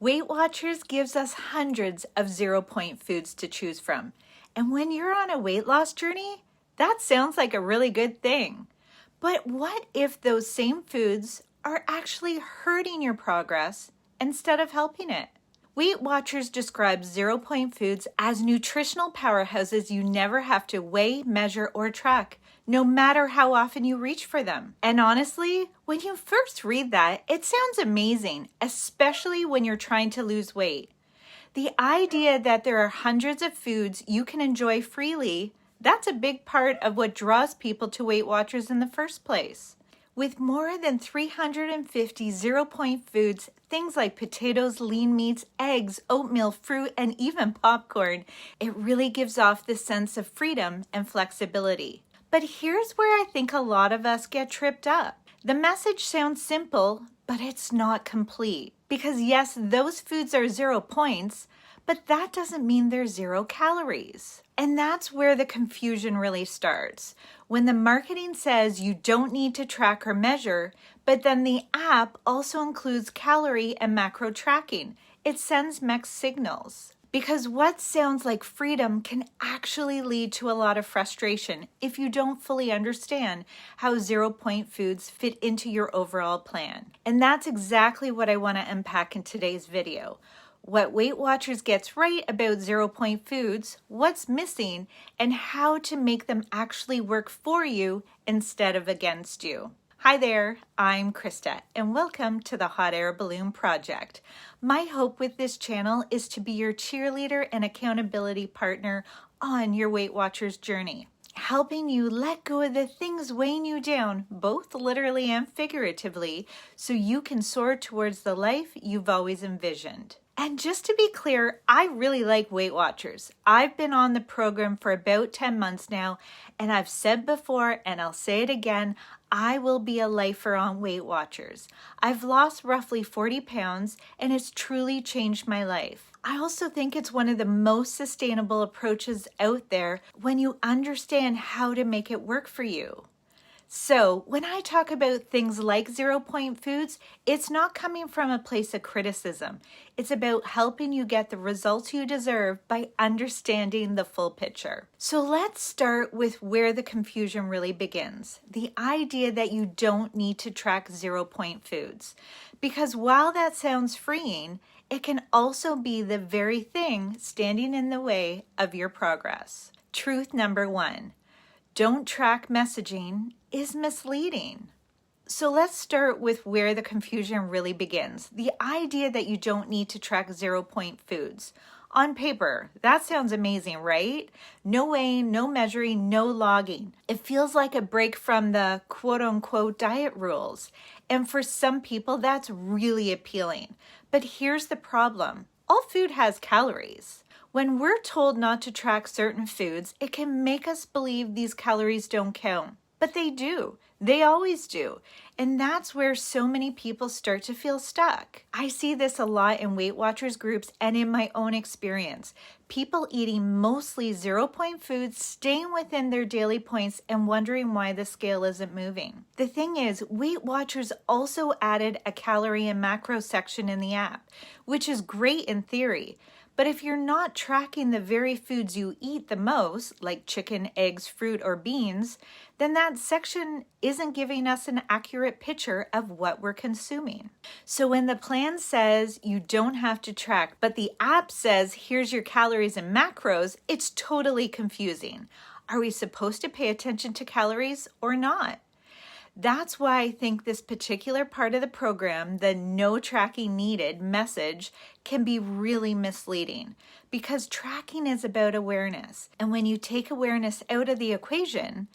Weight Watchers gives us hundreds of zero-point foods to choose from. And when you're on a weight loss journey, that sounds like a really good thing. But what if those same foods are actually hurting your progress instead of helping it? Weight Watchers describes zero-point foods as nutritional powerhouses you never have to weigh, measure, or track, no matter how often you reach for them. And honestly, when you first read that, it sounds amazing, especially when you're trying to lose weight. The idea that there are hundreds of foods you can enjoy freely, that's a big part of what draws people to Weight Watchers in the first place. With more than 350 zero-point foods, things like potatoes, lean meats, eggs, oatmeal, fruit, and even popcorn, it really gives off this sense of freedom and flexibility. But here's where I think a lot of us get tripped up. The message sounds simple, but it's not complete. Because yes, those foods are 0 points, but that doesn't mean they're 0 calories. And that's where the confusion really starts. When the marketing says you don't need to track or measure, but then the app also includes calorie and macro tracking, it sends mixed signals. Because what sounds like freedom can actually lead to a lot of frustration if you don't fully understand how zero-point foods fit into your overall plan. And that's exactly what I want to unpack in today's video. What Weight Watchers gets right about zero-point foods, what's missing, and how to make them actually work for you instead of against you. Hi there, I'm Krista, and welcome to the Hot Air Balloon Project. My hope with this channel is to be your cheerleader and accountability partner on your Weight Watchers journey, helping you let go of the things weighing you down, both literally and figuratively, so you can soar towards the life you've always envisioned. And just to be clear, I really like Weight Watchers. I've been on the program for about 10 months now, and I've said before, and I'll say it again, I will be a lifer on Weight Watchers. I've lost roughly 40 pounds, and it's truly changed my life. I also think it's one of the most sustainable approaches out there when you understand how to make it work for you. So when I talk about things like zero-point foods, it's not coming from a place of criticism. It's about helping you get the results you deserve by understanding the full picture. So let's start with where the confusion really begins. The idea that you don't need to track zero-point foods. Because while that sounds freeing, it can also be the very thing standing in the way of your progress. Truth number 1. Don't track messaging is misleading. So let's start with where the confusion really begins. The idea that you don't need to track zero-point foods. On paper, that sounds amazing, right? No weighing, no measuring, no logging. It feels like a break from the quote-unquote diet rules. And for some people, that's really appealing. But here's the problem. All food has calories. When we're told not to track certain foods, it can make us believe these calories don't count. But they do. They always do. And that's where so many people start to feel stuck. I see this a lot in Weight Watchers groups and in my own experience. People eating mostly zero-point foods, staying within their daily points and wondering why the scale isn't moving. The thing is, Weight Watchers also added a calorie and macro section in the app, which is great in theory. But if you're not tracking the very foods you eat the most, like chicken, eggs, fruit, or beans, then that section isn't giving us an accurate picture of what we're consuming. So when the plan says you don't have to track, but the app says here's your calories and macros, it's totally confusing. Are we supposed to pay attention to calories or not? That's why I think this particular part of the program, the no tracking needed message, can be really misleading because tracking is about awareness. And when you take awareness out of the equation,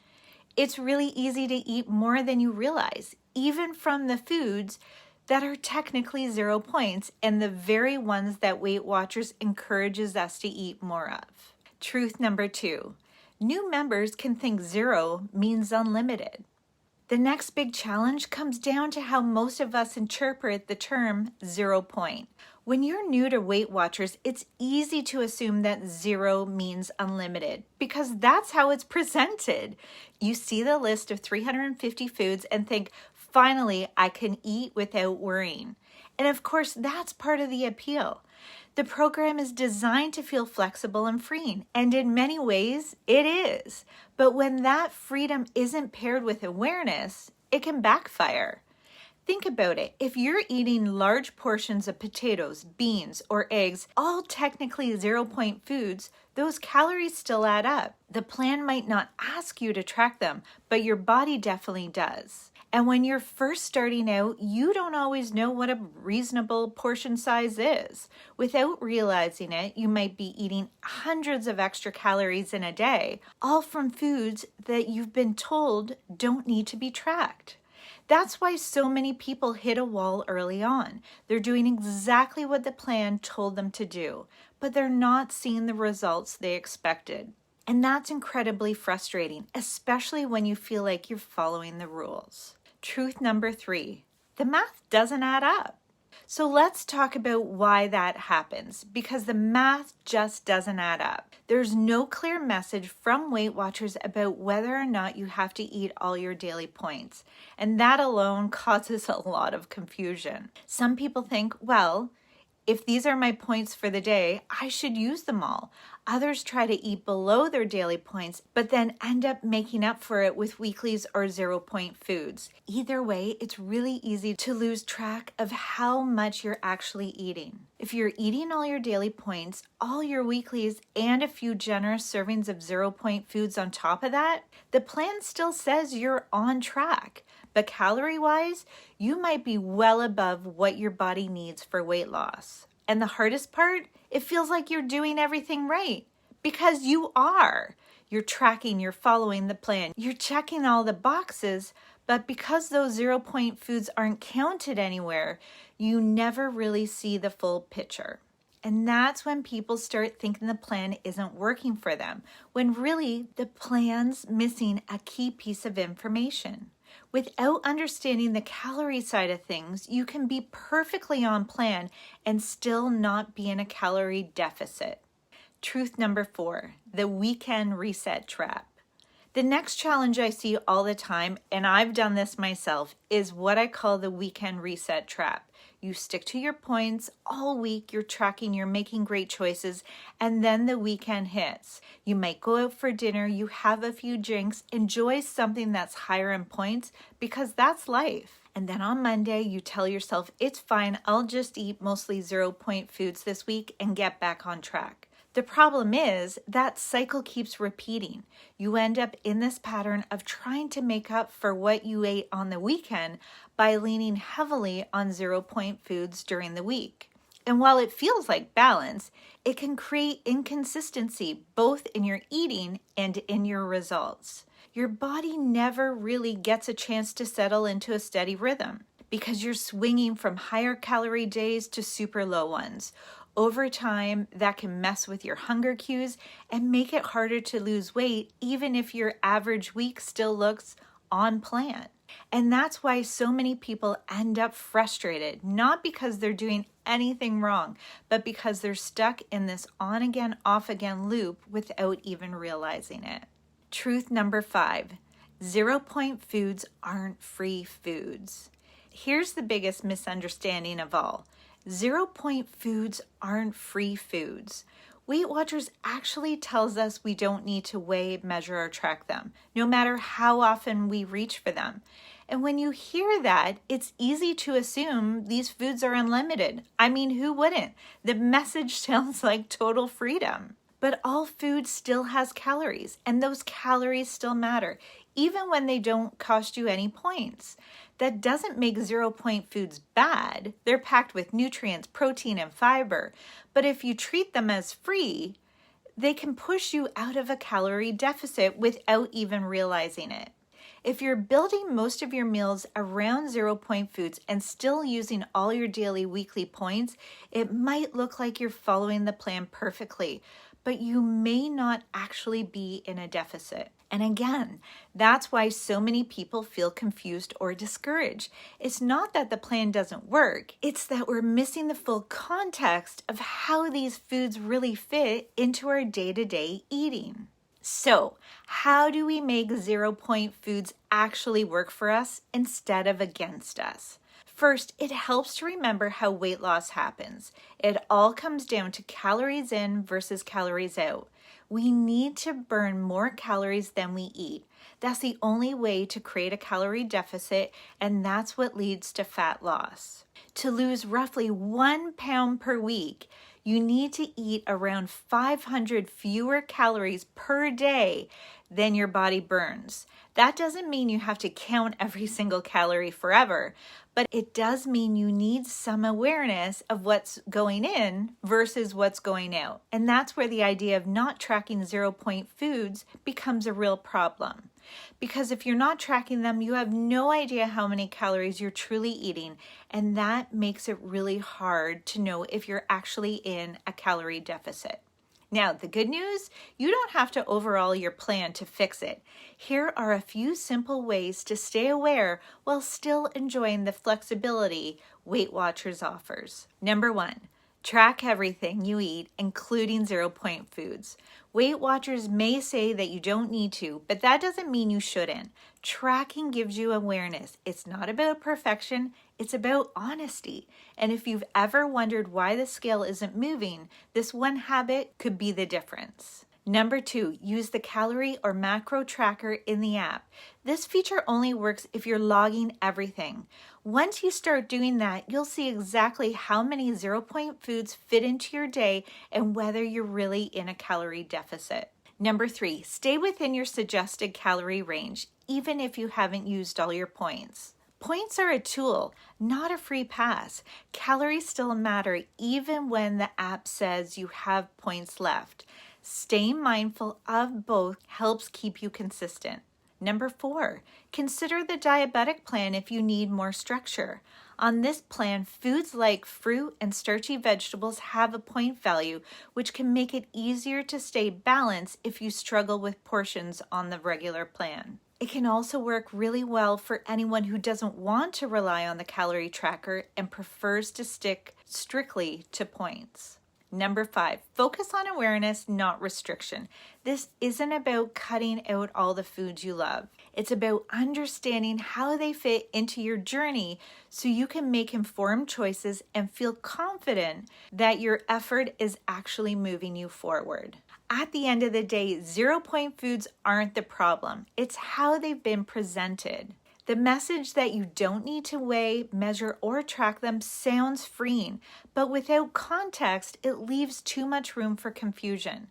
it's really easy to eat more than you realize, even from the foods that are technically 0 points and the very ones that Weight Watchers encourages us to eat more of. Truth number 2, new members can think 0 means unlimited. The next big challenge comes down to how most of us interpret the term 0 point. When you're new to Weight Watchers, it's easy to assume that 0 means unlimited because that's how it's presented. You see the list of 350 foods and think, finally, I can eat without worrying. And of course, that's part of the appeal. The program is designed to feel flexible and freeing, and in many ways, it is. But when that freedom isn't paired with awareness, it can backfire. Think about it. If you're eating large portions of potatoes, beans, or eggs, all technically 0-point foods, those calories still add up. The plan might not ask you to track them, but your body definitely does. And when you're first starting out, you don't always know what a reasonable portion size is. Without realizing it, you might be eating hundreds of extra calories in a day, all from foods that you've been told don't need to be tracked. That's why so many people hit a wall early on. They're doing exactly what the plan told them to do, but they're not seeing the results they expected. And that's incredibly frustrating, especially when you feel like you're following the rules. Truth number 3, the math doesn't add up. So let's talk about why that happens, because the math just doesn't add up. There's no clear message from Weight Watchers about whether or not you have to eat all your daily points, and that alone causes a lot of confusion. Some people think, well, if these are my points for the day, I should use them all. Others try to eat below their daily points, but then end up making up for it with weeklies or 0-point foods. Either way, it's really easy to lose track of how much you're actually eating. If you're eating all your daily points, all your weeklies, and a few generous servings of 0-point foods on top of that, the plan still says you're on track. But calorie-wise, you might be well above what your body needs for weight loss. And the hardest part, it feels like you're doing everything right. Because you are. You're tracking, you're following the plan, you're checking all the boxes, but because those 0-point foods aren't counted anywhere, you never really see the full picture. And that's when people start thinking the plan isn't working for them, when really the plan's missing a key piece of information. Without understanding the calorie side of things, you can be perfectly on plan and still not be in a calorie deficit. Truth number 4, the weekend reset trap. The next challenge I see all the time, and I've done this myself, is what I call the weekend reset trap. You stick to your points all week, you're tracking, you're making great choices, and then the weekend hits. You might go out for dinner, you have a few drinks, enjoy something that's higher in points, because that's life. And then on Monday, you tell yourself, it's fine, I'll just eat mostly 0-point foods this week and get back on track. The problem is that cycle keeps repeating. You end up in this pattern of trying to make up for what you ate on the weekend by leaning heavily on 0-point foods during the week. And while it feels like balance, it can create inconsistency both in your eating and in your results. Your body never really gets a chance to settle into a steady rhythm because you're swinging from higher calorie days to super low ones. Over time, that can mess with your hunger cues and make it harder to lose weight, even if your average week still looks on plan. And that's why so many people end up frustrated, not because they're doing anything wrong, but because they're stuck in this on again, off again loop without even realizing it. Truth number 5, 0-point foods aren't free foods. Here's the biggest misunderstanding of all. 0-point foods aren't free foods. Weight Watchers actually tells us we don't need to weigh, measure, or track them, no matter how often we reach for them. And when you hear that, it's easy to assume these foods are unlimited. I mean, who wouldn't? The message sounds like total freedom. But all food still has calories, and those calories still matter, even when they don't cost you any points. That doesn't make 0-point foods bad. They're packed with nutrients, protein, and fiber. But if you treat them as free, they can push you out of a calorie deficit without even realizing it. If you're building most of your meals around 0-point foods and still using all your daily, weekly points, it might look like you're following the plan perfectly, but you may not actually be in a deficit. And again, that's why so many people feel confused or discouraged. It's not that the plan doesn't work, it's that we're missing the full context of how these foods really fit into our day-to-day eating. So, how do we make 0-point foods actually work for us instead of against us? First, it helps to remember how weight loss happens. It all comes down to calories in versus calories out. We need to burn more calories than we eat. That's the only way to create a calorie deficit, and that's what leads to fat loss. To lose roughly 1 pound per week, you need to eat around 500 fewer calories per day than your body burns. That doesn't mean you have to count every single calorie forever, but it does mean you need some awareness of what's going in versus what's going out. And that's where the idea of not tracking 0-point foods becomes a real problem. Because if you're not tracking them, you have no idea how many calories you're truly eating, and that makes it really hard to know if you're actually in a calorie deficit. Now, the good news, you don't have to overhaul your plan to fix it. Here are a few simple ways to stay aware while still enjoying the flexibility Weight Watchers offers. Number 1, track everything you eat, including 0-point foods. Weight Watchers may say that you don't need to, but that doesn't mean you shouldn't. Tracking gives you awareness. It's not about perfection, it's about honesty. And if you've ever wondered why the scale isn't moving, this one habit could be the difference. Number 2, use the calorie or macro tracker in the app. This feature only works if you're logging everything. Once you start doing that, you'll see exactly how many 0-point foods fit into your day and whether you're really in a calorie deficit. Number 3, stay within your suggested calorie range, even if you haven't used all your points. Points are a tool, not a free pass. Calories still matter even when the app says you have points left. Staying mindful of both helps keep you consistent. Number 4, consider the diabetic plan if you need more structure. On this plan, foods like fruit and starchy vegetables have a point value, which can make it easier to stay balanced if you struggle with portions on the regular plan. It can also work really well for anyone who doesn't want to rely on the calorie tracker and prefers to stick strictly to points. Number 5, focus on awareness, not restriction. This isn't about cutting out all the foods you love. It's about understanding how they fit into your journey so you can make informed choices and feel confident that your effort is actually moving you forward. At the end of the day, 0-point foods aren't the problem. It's how they've been presented. The message that you don't need to weigh, measure, or track them sounds freeing, but without context, it leaves too much room for confusion.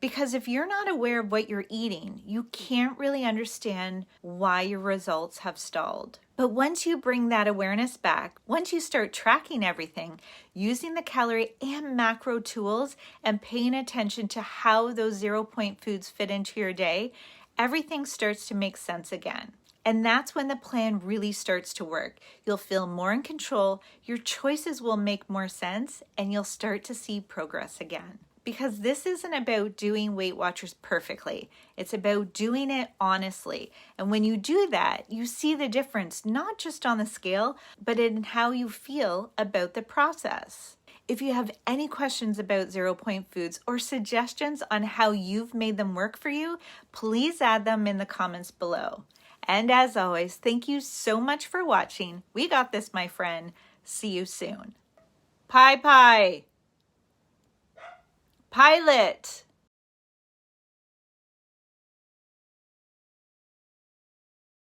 Because if you're not aware of what you're eating, you can't really understand why your results have stalled. But once you bring that awareness back, once you start tracking everything, using the calorie and macro tools, and paying attention to how those 0-point foods fit into your day, everything starts to make sense again. And that's when the plan really starts to work. You'll feel more in control, your choices will make more sense, and you'll start to see progress again. Because this isn't about doing Weight Watchers perfectly. It's about doing it honestly. And when you do that, you see the difference, not just on the scale, but in how you feel about the process. If you have any questions about 0-point foods or suggestions on how you've made them work for you, please add them in the comments below. And as always, thank you so much for watching. We got this, my friend. See you soon. Pie. Pilot.